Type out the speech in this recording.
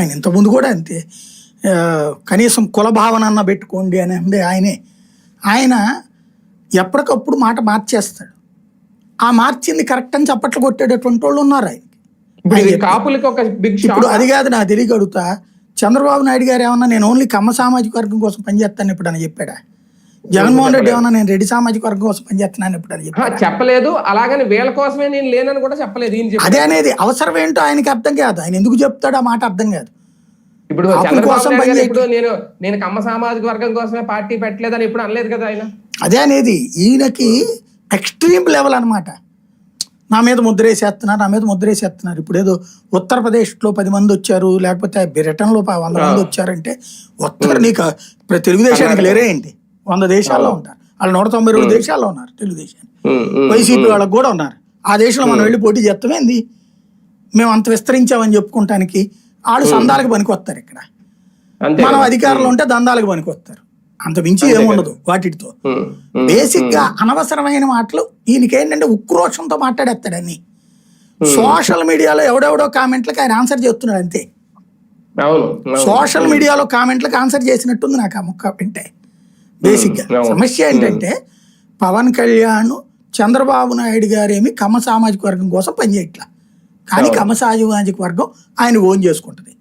ఆయన ఇంతకుముందు కూడా అంతే. కనీసం కుల భావన అన్న పెట్టుకోండి అని అంది ఆయనే. ఆయన ఎప్పటికప్పుడు మాట మార్చేస్తాడు. ఆ మార్చింది కరెక్ట్ అని చప్పట్లు కొట్టేటటువంటి వాళ్ళు ఉన్నారు ఆయనకి. ఇప్పుడు అది కాదు నాకు తెలియగలుగుతా. చంద్రబాబు నాయుడు గారు ఏమన్నా నేను ఓన్లీ కమ్మ సామాజిక వర్గం కోసం పనిచేస్తాను ఇప్పుడు అని చెప్పాడా? జగన్మోహన్ రెడ్డి ఏమన్నా నేను రెడ్డి సామాజిక వర్గం కోసం పనిచేస్తున్నాను ఇప్పుడు అని చెప్పలేదు. అలాగని వీళ్ళ కోసమే నేను లేనని కూడా చెప్పలేదు. అదే అనేది అవసరం ఏంటో ఆయనకి అర్థం కాదు. ఆయన ఎందుకు చెప్తాడు ఆ మాట అర్థం కాదు. ఇప్పుడు నేను కమ్మ సామాజిక వర్గం కోసమే పార్టీ పెట్టలేదని ఇప్పుడు అనలేదు కదా ఆయన. అదే అనేది ఈయనకి ఎక్స్ట్రీమ్ లెవెల్ అనమాట. నా మీద ముద్రేసేస్తున్నారు. ఇప్పుడు ఏదో ఉత్తరప్రదేశ్లో 10 మంది వచ్చారు, లేకపోతే బ్రిటన్లో 100 మంది వచ్చారంటే నీకు తెలుగుదేశానికి లేరే ఏంటి? 100 దేశాల్లో ఉంటారు వాళ్ళు. 192 దేశాల్లో ఉన్నారు తెలుగుదేశాన్ని. వైసీపీ వాళ్ళకి కూడా ఉన్నారు. ఆ దేశంలో మనం వెళ్ళి పోటీ చేస్తామేంది? మేము అంత విస్తరించామని చెప్పుకుంటానికి వాళ్ళు సందాలకు పనికొస్తారు. ఇక్కడ మనం అధికారంలో ఉంటే దందాలకు పనికొస్తారు. అంత మించి ఏముండదు వాటితో. బేసిక్ గా అనవసరమైన మాటలు ఈయనకేంటంటే ఉక్రోషంతో మాట్లాడేస్తాడని. సోషల్ మీడియాలో ఎవడెవడో కామెంట్లకు ఆయన ఆన్సర్ చేస్తున్నాడు అంతే. సోషల్ మీడియాలో కామెంట్లకు ఆన్సర్ చేసినట్టుంది నాకు ఆ ముక్క వింటే. బేసిక్ గా సమస్య ఏంటంటే పవన్ కళ్యాణ్ చంద్రబాబు నాయుడు గారేమి కమ్మ సామాజిక వర్గం కోసం పనిచేయట్లా, కానీ కమ్మ సామాజిక వర్గం ఆయన ఓన్ చేసుకుంటది.